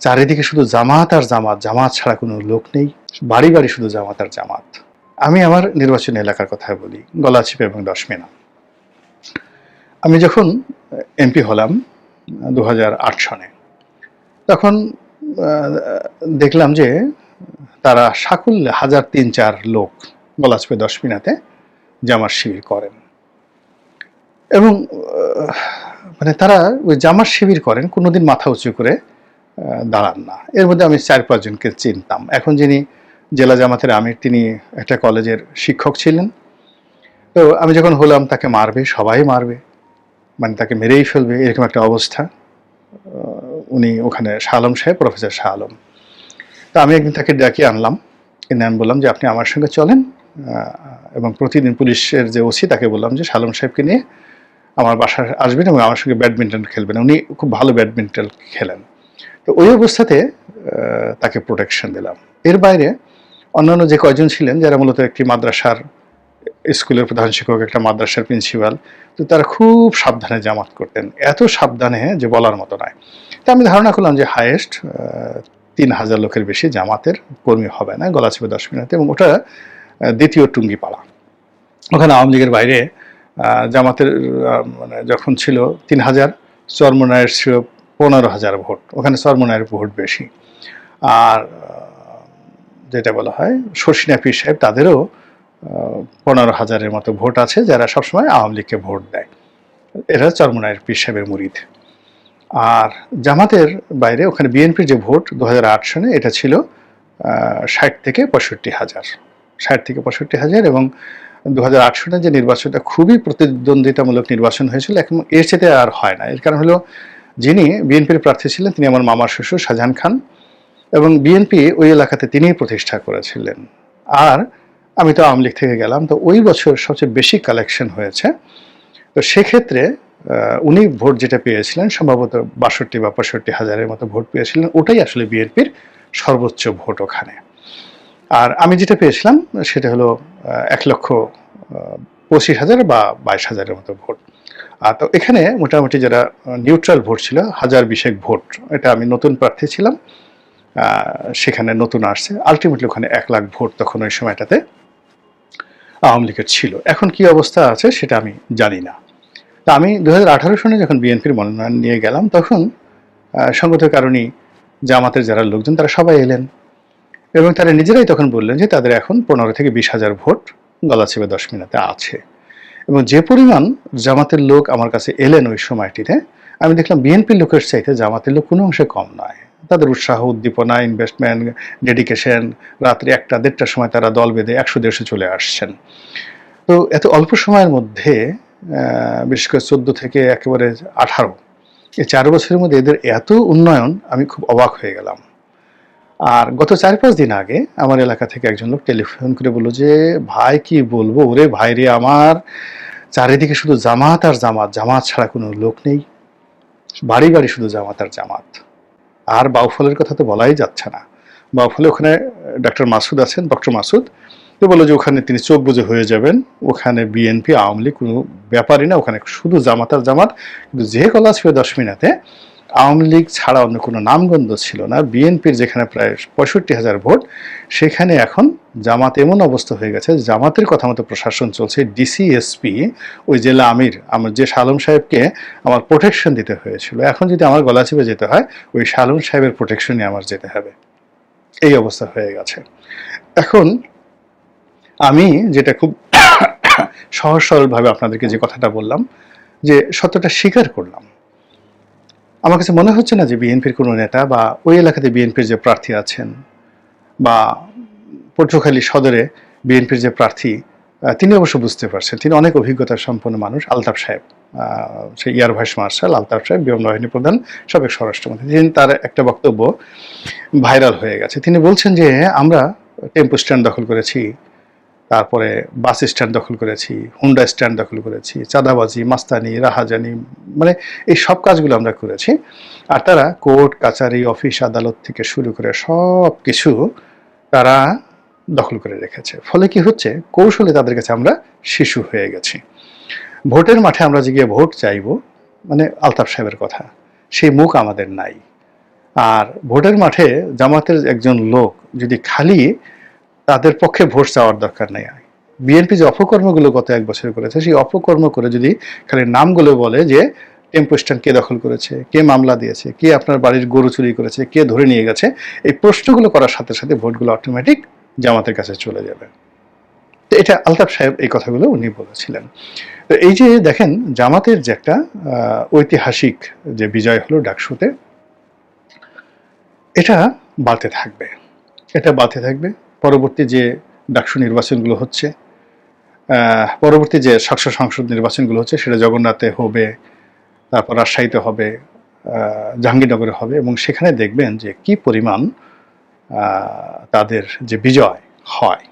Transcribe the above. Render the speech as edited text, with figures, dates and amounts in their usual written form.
চারিদিকে শুধু জামাত আর জামাত, জামাত ছাড়া কোনো লোক নেই। বাড়ি বাড়ি শুধু জামাত আর জামাত। আমি আমার নির্বাচনী এলাকার কথা বলি, গলাচিপা এবং দশমিনা। আমি যখন এমপি হলাম 2008 সনে, তখন দেখলাম যে তারা সাকুল্যে 1000-3000 লোক গলাচিপা দশমিনাতে জামাত শিবির করেন এবং মানে তারা ওই জামাত শিবির করেন, কোনোদিন মাথা উঁচু করে দাঁড়ান না। এর মধ্যে আমি 4-5 জনকে চিনতাম। এখন যিনি জেলা জামাতের আমির, তিনি একটা কলেজের শিক্ষক ছিলেন। তো আমি যখন হলাম, তাকে মারবে, সবাই মারবে, মানে তাকে মেরেই ফেলবে, এরকম একটা অবস্থা। উনি ওখানে শাহ আলম সাহেব, প্রফেসর শাহ আলম। তো আমি একদিন তাকে ডাকিয়ে আনলাম, এনে আমি বললাম যে আপনি আমার সঙ্গে চলেন, এবং প্রতিদিন পুলিশের যে ওসি, তাকে বললাম যে শাহ আলম সাহেবকে নিয়ে আমার বাসায় আসবেন এবং আমার সঙ্গে ব্যাডমিন্টন খেলবেন। উনি খুব ভালো ব্যাডমিন্টন খেলেন। তো ওই অবস্থাতে তাকে প্রোটেকশন দিলাম। এর বাইরে অন্যান্য যে কয়জন ছিলেন, যারা মূলত একটি মাদ্রাসার স্কুলের প্রধান শিক্ষক, একটা মাদ্রাসার প্রিন্সিপাল, তো তারা খুব সাবধানে জামাত করতেন, এত সাবধানে যে বলার মতো নয়। তো আমি ধারণা করলাম যে হায়েস্ট 3000 লোকের বেশি জামাতের কর্মী হবে না গলাচিপা দশমিনাতে, এবং ওটা দ্বিতীয় টুঙ্গিপাড়া। ওখানে আওয়ামী লীগের বাইরে জামাতের মানে যখন ছিল 3000, চরমোনাইয়ের ছিল 15,000 ভোট। ওখানে চরমোনাইয়ের ভোট বেশি। আর যেটা বলা হয় শর্ষিনা পীর সাহেব, তাদেরও 15,000-এর মতো ভোট আছে, যারা সবসময় আওয়ামী লীগকে ভোট দেয়। এরা চরমোনাইয়ের পীর সাহেবের মুরিদ। আর জামাতের বাইরে ওখানে বিএনপির যে ভোট 2008 সনে, এটা ছিল 60 থেকে 65,000, 60 থেকে 65,000। এবং 2008 সনে যে নির্বাচনটা খুবই প্রতিদ্বন্দ্বিতামূলক নির্বাচন হয়েছিল, এখন এর চেয়ে আর হয় না। এর কারণ হলো, যিনি বিএনপির প্রার্থী ছিলেন তিনি আমার মামার শ্বশুর শাহজাহান খান, এবং বিএনপি ওই এলাকাতে তিনিই প্রতিষ্ঠা করেছিলেন। আর আমি তো আওয়ামী লীগ থেকে গেলাম, তো ওই বছর সবচেয়ে বেশি কালেকশন হয়েছে। তো সেক্ষেত্রে উনি ভোট যেটা পেয়েছিলেন, সম্ভবত 62 বা 65,000-এর মতো ভোট পেয়েছিলেন। ওটাই আসলে বিএনপির সর্বোচ্চ ভোট ওখানে। আর আমি যেটা পেয়েছিলাম সেটা হলো 1,25,000 বা 22,000-এর মতো ভোট। আর তো এখানে মোটামুটি যারা নিউট্রাল ভোট ছিল 1020 ভোট। এটা আমি নতুন প্রার্থী ছিলাম, সেখানে নতুন আসছে। আলটিমেটলি ওখানে 1 লাখ ভোট তখন ওই সময়টাতে আওয়ামী লীগের ছিল। এখন কি অবস্থা আছে সেটা আমি জানি না। তা আমি 2018 সনে যখন বিএনপির মনোনয়ন নিয়ে গেলাম, তখন সঙ্গত কারণেই জামাতের যারা লোকজন তারা সবাই এলেন, এবং তারা নিজেরাই তখন বললেন যে তাদের এখন 15 থেকে 20,000 ভোট গলাচিপা দশমিনাতে আছে। এবং যে পরিমাণ জামাতের লোক আমার কাছে এলেন ওই সময়টিতে, আমি দেখলাম বিএনপির লোকের চাইতে জামাতের লোক কোনো অংশে কম নয়। তাদের উৎসাহ, উদ্দীপনা, ইনভেস্টমেন্ট, ডেডিকেশন, রাত্রি 1টা-1.5টার সময় তারা দল বেঁধে 100-150 চলে আসছেন। তো এত অল্প সময়ের মধ্যে, বিশেষ করে 14 থেকে একেবারে 18, এই 4 বছরের মধ্যে এদের এত উন্নয়ন, আমি খুব অবাক হয়ে গেলাম। আর গত 4-5 দিন আগে আমার এলাকা থেকে একজন লোক টেলিফোন করে বলল যে, ভাই কি বলবো, ওরে ভাই রে, আমার চারিদিকে শুধু জামাত আর জামাত, জামাত ছাড়া কোনো লোক নেই, বাড়ি বাড়ি শুধু জামাত আর জামাত। আর বাউফলের কথা তো বলাই যাচ্ছে না। বাউফলে ওখানে ডক্টর মাসুদ আছেন, ডক্টর মাসুদ, তো বললো যে ওখানে তিনি চোখ বুজে হয়ে যাবেন, ওখানে বিএনপি আওয়ামী লীগ কোনো ব্যাপারই না, ওখানে শুধু জামাত আর জামাত। কিন্তু যে গলাচিপা দশমিনাতে আওয়ামী লীগ ছাড়া অন্য কোনো নামগন্ধ ছিল না। বিএনপির যেখানে প্রায় 65,000 ভোট, সেখানে এখন জামাত এমন অবস্থা হয়ে গেছে, জামাতের কথা মতো প্রশাসন চলছে। ডিসি, এসপি, ওই জেলা আমির, আমার যে শাহ আলম সাহেবকে আমার প্রোটেকশন দিতে হয়েছিল, এখন যদি আমার গলাচিপে যেতে হয়, ওই শাহ আলম সাহেবের প্রোটেকশনে আমার যেতে হবে। এই অবস্থা হয়ে গেছে। এখন আমি যেটা খুব সহজ সরলভাবে আপনাদেরকে যে কথাটা বললাম, যে সত্যটা স্বীকার করলাম। আমার কাছে মনে হচ্ছে না যে বিএনপির কোনো নেতা বা ওই এলাকাতে বিএনপির যে প্রার্থী আছেন, বা পটুয়াখালী সদরে বিএনপির যে প্রার্থী, তিনি অবশ্য বুঝতে পারছেন, তিনি অনেক অভিজ্ঞতা সম্পন্ন মানুষ, আলতাফ সাহেব, সেই এয়ার ভাইস মার্শাল আলতাফ সাহেব, বিমান বাহিনী প্রধান, সাবেক স্বরাষ্ট্রমন্ত্রী। তিনি, তার একটা বক্তব্য ভাইরাল হয়ে গেছে। তিনি বলছেন যে আমরা টেম্পো স্ট্যান্ড দখল করেছি, তারপরে বাস স্ট্যান্ড দখল করেছি, হুন্ডা স্ট্যান্ড দখল করেছি, চাঁদাবাজি, মাস্তানি, রাহাজানি, মানে এই সব কাজগুলো আমরা করেছি। আর তারা কোর্ট কাচারি, অফিস আদালত থেকে শুরু করে সব কিছু তারা দখল করে রেখেছে। ফলে কি হচ্ছে, কৌশলে তাদের কাছে আমরা শিশু হয়ে গেছি। ভোটের মাঠে আমরা যে গিয়ে ভোট চাইব, মানে আলতাফ সাহেবের কথা, সেই মুখ আমাদের নাই। আর ভোটের মাঠে জামাতের একজন লোক যদি খালি তাদের পক্ষে ভোট চাওয়ার দরকার নেই। বিএনপি যে অপকর্মগুলো গত 1 বছর করেছে, সেই অপকর্ম করে যদি খালি নামগুলো বলে যে টেম্পো স্ট্যান্ড কে দখল করেছে, কে মামলা দিয়েছে, কে আপনার বাড়ির গরু চুরি করেছে, কে ধরে নিয়ে গেছে, এই প্রশ্নগুলো করার সাথে সাথে ভোটগুলো অটোমেটিক জামাতের কাছে চলে যাবে। তো এটা আলতাফ সাহেব এই কথাগুলো উনি বলেছিলেন। তো এই যে দেখেন জামাতের যে একটা ঐতিহাসিক যে বিজয় হলো ডাকসুতে, এটা বাড়তে থাকবে, এটা বাড়তে থাকবে। পরবর্তী যে ডাকসু নির্বাচনগুলো হচ্ছে, পরবর্তী যে সংসদ নির্বাচনগুলো হচ্ছে, সেটা জগন্নাথে হবে, তারপর রাজশাহীতে হবে, জাহাঙ্গীরনগরে হবে, এবং সেখানে দেখবেন যে কি পরিমাণ তাদের যে বিজয় হয়।